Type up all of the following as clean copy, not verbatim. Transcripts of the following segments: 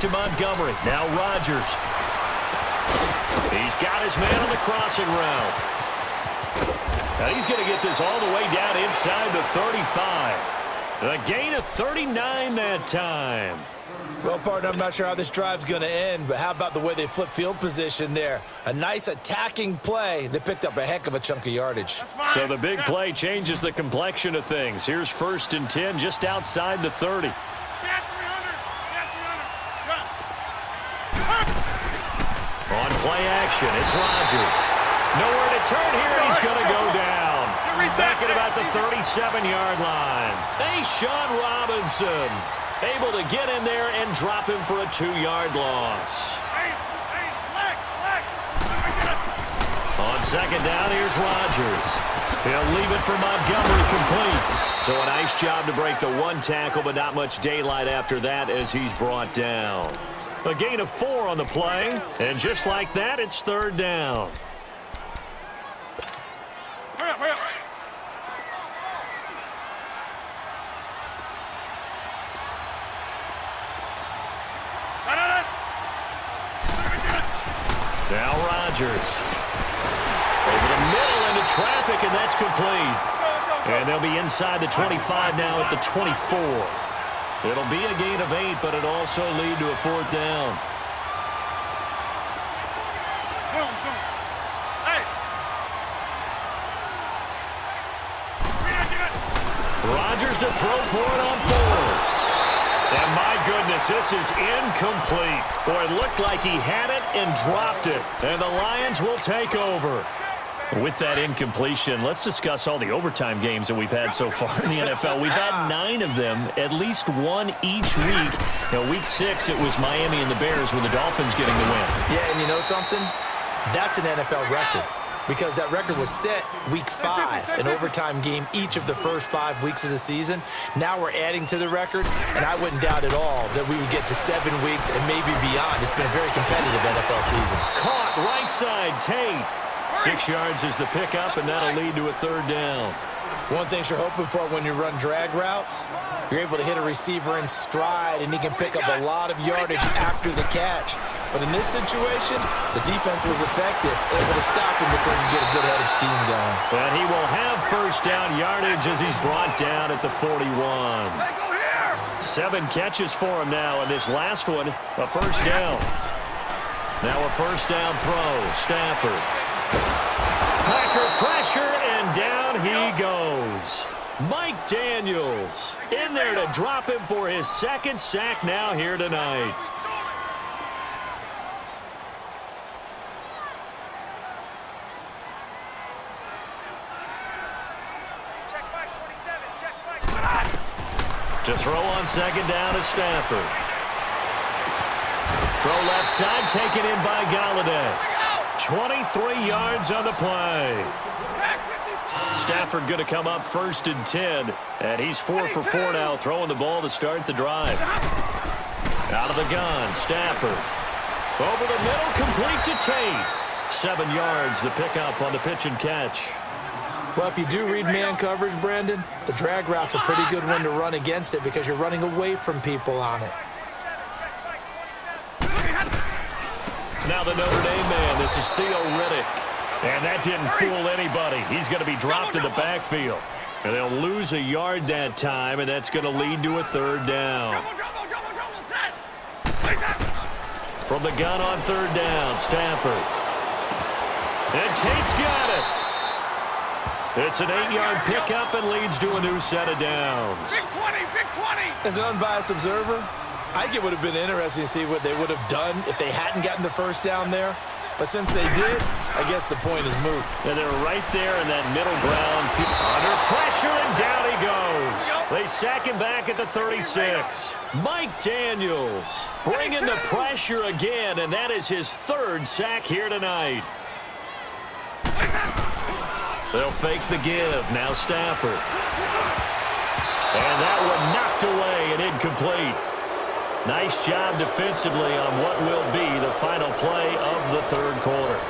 to Montgomery. Now Rodgers. He's got his man on the crossing route. Now he's going to get this all the way down inside the 35. A gain of 39 that time. Well, partner, I'm not sure how this drive's going to end, but how about the way they flip field position there? A nice attacking play. They picked up a heck of a chunk of yardage. So the big play changes the complexion of things. Here's 1st and 10 just outside the 30. On play action, it's Rodgers. Nowhere to turn here, he's going to go down. Back at about the 37-yard line. Sean Robinson able to get in there and drop him for a 2-yard loss. On 2nd down, here's Rodgers. He'll leave it for Montgomery complete. So a nice job to break the 1 tackle, but not much daylight after that as he's brought down. A gain of 4 on the play, and just like that, it's 3rd down. Hurry up. Now Rodgers. Over the middle into traffic, and that's complete. And they'll be inside the 25 now at the 24. It'll be a gain of 8, but it'll also lead to a 4th down. Rodgers to throw for it on 4th. And my goodness, this is incomplete. Boy, it looked like he had it and dropped it. And the Lions will take over. With that incompletion, let's discuss all the overtime games that we've had so far in the NFL. We've had 9 of them, at least 1 each week. Week 6, it was Miami and the Bears with the Dolphins getting the win. Yeah, and you know something? That's an NFL record. Because that record was set week 5, an overtime game each of the first 5 weeks of the season. Now we're adding to the record, and I wouldn't doubt at all that we would get to 7 weeks and maybe beyond. It's been a very competitive NFL season. Caught right side, Tate. 6 yards is the pickup, and that'll lead to a 3rd down. One thing you're hoping for when you run drag routes, you're able to hit a receiver in stride, and he can pick up a lot of yardage after the catch. But in this situation, the defense was effective, able to stop him before you get a good head of steam going. And he will have 1st down yardage as he's brought down at the 41. 7 catches for him now, and this last one, a 1st down. Now a 1st down throw, Stafford. Packer pressure, and down he goes. Mike Daniels in there to drop him for his 2nd sack now here tonight. To throw on 2nd down is Stafford. Throw left side, taken in by Galladay. 23 yards on the play. Stafford going to come up 1st and 10. And he's 4 for 4 now, throwing the ball to start the drive. Out of the gun, Stafford. Over the middle, complete to Tate. 7 yards, the pickup on the pitch and catch. Well, if you do read man coverage, Brandon, the drag route's a pretty good one to run against it because you're running away from people on it. Now the Notre Dame man, this is Theo Riddick. And that didn't fool anybody. He's going to be dropped in the backfield. And they'll lose a yard that time, and that's going to lead to a 3rd down. From the gun on 3rd down, Stafford. And Tate's got it. It's an 8-yard pickup and leads to a new set of downs. Big 20, big 20. As an unbiased observer, I think it would have been interesting to see what they would have done if they hadn't gotten the 1st down there. But since they did, I guess the point is moot. And they're right there in that middle ground. Under pressure, and down he goes. They sack him back at the 36. Mike Daniels bringing the pressure again, and that is his 3rd sack here tonight. They'll fake the give. Now Stafford. And that one knocked away and incomplete. Nice job defensively on what will be the final play of the 3rd quarter.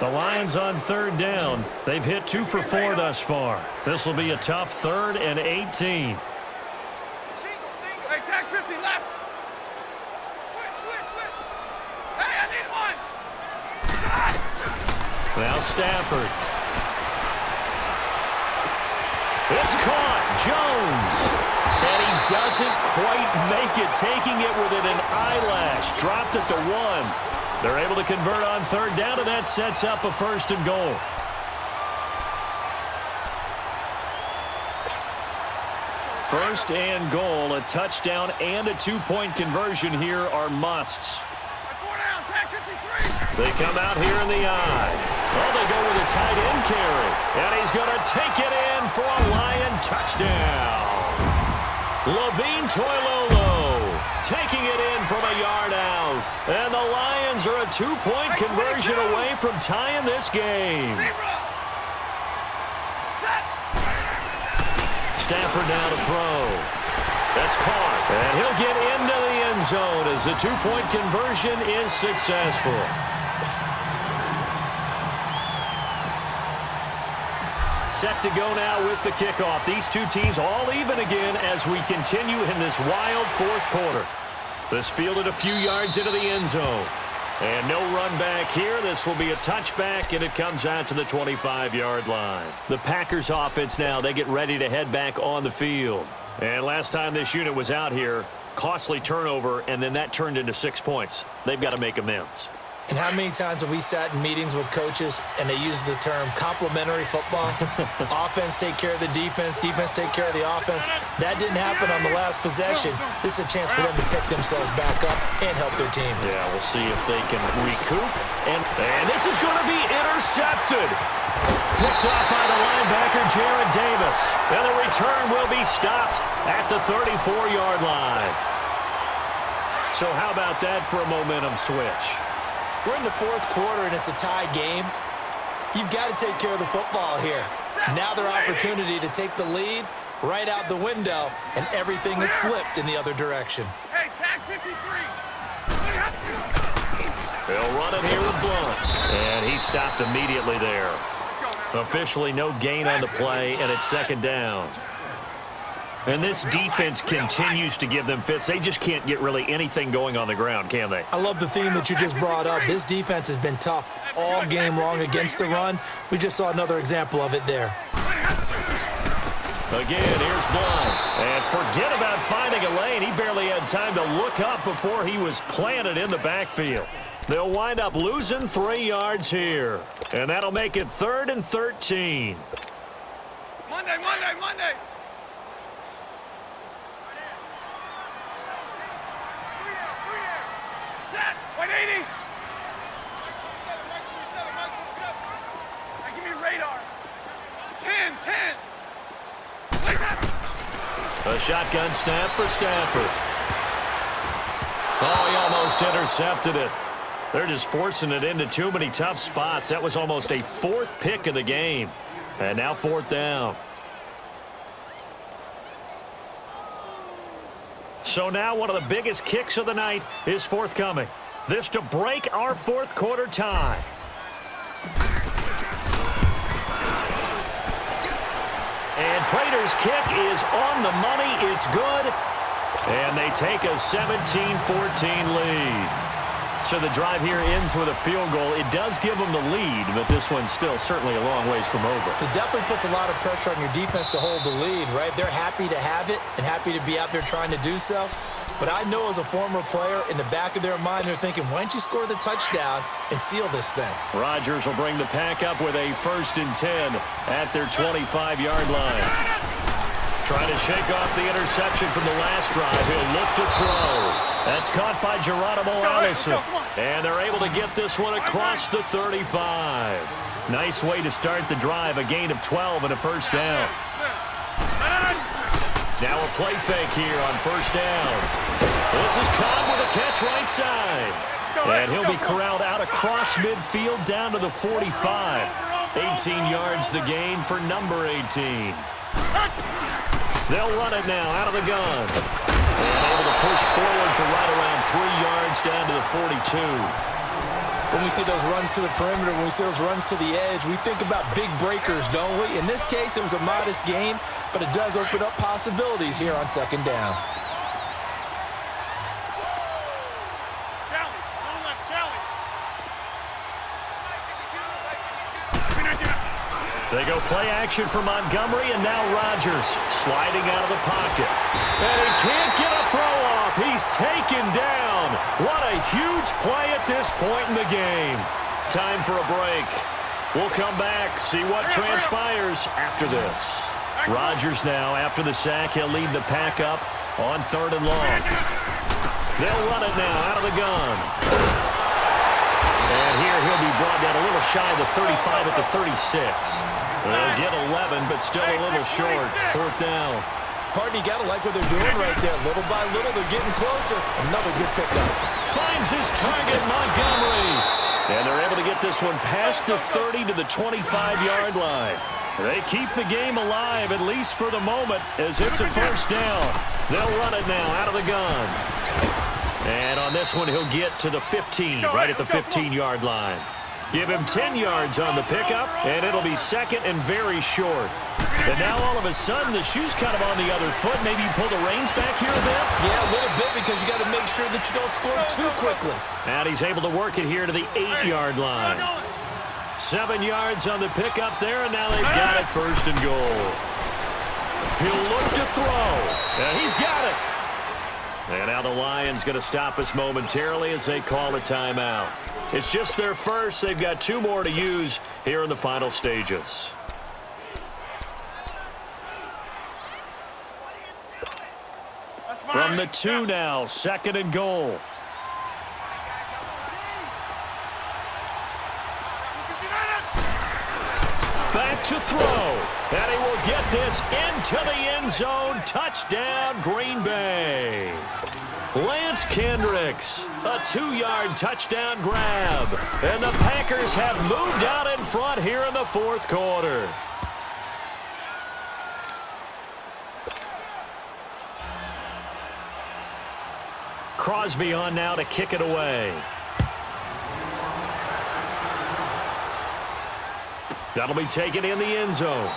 The Lions on third down. They've hit 2 for 4 thus far. This will be a tough 3rd and 18. Hey, tag 50 left. Switch. Hey, I need one. Now Stafford. It's caught. Jones. And he doesn't quite make it, taking it within an eyelash. Dropped it to 1. They're able to convert on third down, and that sets up a 1st and goal. First and goal, a touchdown and a 2-point conversion here are musts. 4 down, tag 53. They come out here in the eye. Well, they go with a tight end carry. And he's going to take it in for a Lion touchdown. Levine Toilolo taking it in from a yard out. And the Lions are a 2-point conversion away from tying this game. Stafford now to throw. That's caught. And he'll get into the end zone as the 2-point conversion is successful. Set to go now with the kickoff. These two teams all even again as we continue in this wild 4th quarter. This fielded a few yards into the end zone. And no run back here. This will be a touchback, and it comes out to the 25-yard line. The Packers offense now, they get ready to head back on the field. And last time this unit was out here, costly turnover, and then that turned into 6 points. They've got to make amends. And how many times have we sat in meetings with coaches and they use the term complementary football? Offense take care of the defense, defense take care of the offense. That didn't happen on the last possession. This is a chance for them to pick themselves back up and help their team. Yeah, we'll see if they can recoup. And this is going to be intercepted. Picked off by the linebacker, Jared Davis. And the return will be stopped at the 34-yard line. So how about that for a momentum switch? We're in the 4th quarter, and it's a tie game. You've got to take care of the football here. Now their opportunity to take the lead right out the window, and everything is flipped in the other direction. Hey, tag 53. They'll run it here with Blunt. And he stopped immediately there. Officially no gain on the play, and it's 2nd down. And this defense continues to give them fits. They just can't get really anything going on the ground, can they? I love the theme that you just brought up. This defense has been tough all game long against the run. We just saw another example of it there. Again, here's Blunt. And forget about finding a lane. He barely had time to look up before he was planted in the backfield. They'll wind up losing 3 yards here. And that'll make it 3rd and 13. Monday. Set. 180. Give me radar. 10. A shotgun snap for Stafford. Oh, he almost intercepted it. They're just forcing it into too many tough spots. That was almost a 4th pick of the game. And now 4th down. So now one of the biggest kicks of the night is forthcoming. This to break our 4th quarter tie. And Prater's kick is on the money. It's good. And they take a 17-14 lead. So the drive here ends with a field goal. It does give them the lead, but this one's still certainly a long ways from over. It definitely puts a lot of pressure on your defense to hold the lead, right? They're happy to have it and happy to be out there trying to do so. But I know as a former player, in the back of their mind, they're thinking, why don't you score the touchdown and seal this thing? Rodgers will bring the pack up with a 1st and 10 at their 25-yard line. Trying to shake off the interception from the last drive. He'll look to throw. That's caught by Geronimo Allison. And they're able to get this one across the 35. Nice way to start the drive. A gain of 12 and a 1st down. Now a play fake here on 1st down. This is caught with a catch right side. And he'll be corralled out across midfield down to the 45. 18 yards the gain for number 18. They'll run it now out of the gun. And able to push forward for right around 3 yards down to the 42. When we see those runs to the perimeter, when we see those runs to the edge, we think about big breakers, don't we? In this case, it was a modest gain, but it does open up possibilities here on second down. They go play action for Montgomery, and now Rodgers sliding out of the pocket. And he can't get a throw off. He's taken down. What a huge play at this point in the game. Time for a break. We'll come back, see what transpires after this. Rodgers now, after the sack, he'll lead the pack up on 3rd and long. They'll run it now out of the gun. And here he'll be brought down a little shy of the 35 at the 36. They'll get 11, but still a little short. 4th down. Pardon, you got to like what they're doing right there. Little by little, they're getting closer. Another good pickup. Finds his target, Montgomery. And they're able to get this one past the 30 to the 25-yard line. They keep the game alive, at least for the moment, as it's a 1st down. They'll run it now out of the gun. And on this one, he'll get to the 15, right at the 15-yard line. Give him 10 yards on the pickup, and it'll be 2nd and very short. And now all of a sudden, the shoe's kind of on the other foot. Maybe you pull the reins back here a bit? Yeah, a little bit, because you got to make sure that you don't score too quickly. And he's able to work it here to the 8-yard line. 7 yards on the pickup there, and now they've got it 1st and goal. He'll look to throw, and he's got it. And now the Lions going to stop us momentarily as they call a timeout. It's just their first. They've got 2 more to use here in the final stages. From the 2 now, 2nd and goal. Back to throw. And he will get this into the end zone. Touchdown, Green Bay. Lance Kendricks, a 2-yard touchdown grab. And the Packers have moved out in front here in the 4th quarter. Crosby on now to kick it away. That'll be taken in the end zone.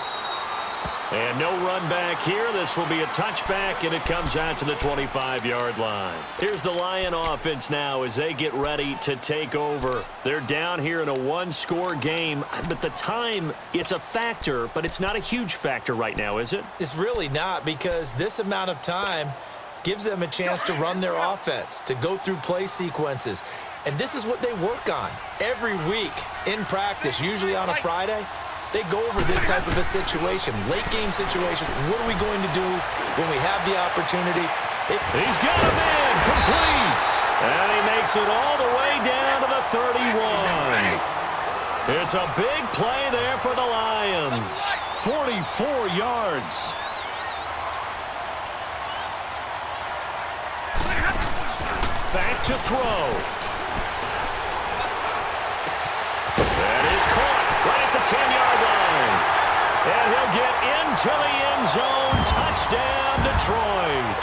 And no run back here. This will be a touchback, and it comes out to the 25-yard line. Here's the Lion offense now as they get ready to take over. They're down here in a 1-score game, but the time, it's a factor, but it's not a huge factor right now, is it? It's really not, because this amount of time gives them a chance to run their offense, to go through play sequences. And this is what they work on every week in practice, usually on a Friday. They go over this type of a situation, late-game situation. What are we going to do when we have the opportunity? He's got a man, complete. And he makes it all the way down to the 31. It's a big play there for the Lions. 44 yards. Back to throw. That is caught right at the 10-yard line. And he'll get into the end zone. Touchdown, Detroit.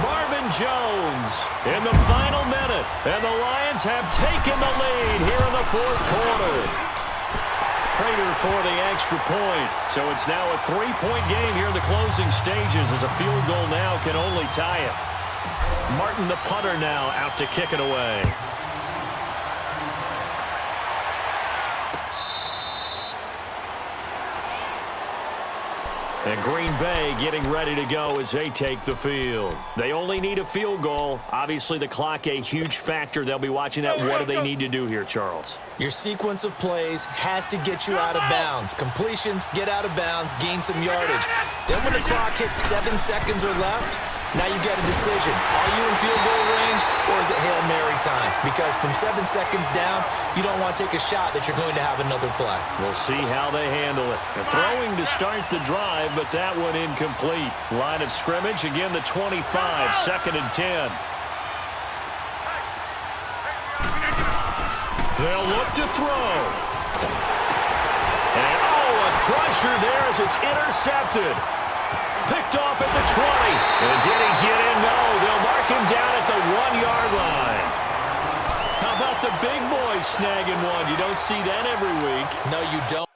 Marvin Jones in the final minute. And the Lions have taken the lead here in the 4th quarter. Prater for the extra point. So it's now a 3-point game here in the closing stages as a field goal now can only tie it. Martin, the punter, now out to kick it away. And Green Bay getting ready to go as they take the field. They only need a field goal. Obviously, the clock a huge factor. They'll be watching that. What do they need to do here, Charles? Your sequence of plays has to get you out of bounds. Completions, get out of bounds, gain some yardage. Then when the clock hits 7 seconds or left, now you get a decision. Are you in field goal range, or is it Hail Mary time? Because from 7 seconds down, you don't want to take a shot that you're going to have another play. We'll see how they handle it. They're throwing to start the drive, but that one incomplete. Line of scrimmage, again the 25, 2nd and 10. They'll look to throw. And, a crusher there as it's intercepted. Picked off at the 20. And did he get in? No. They'll mark him down at the 1-yard line. How about the big boys snagging one. You don't see that every week. No, you don't.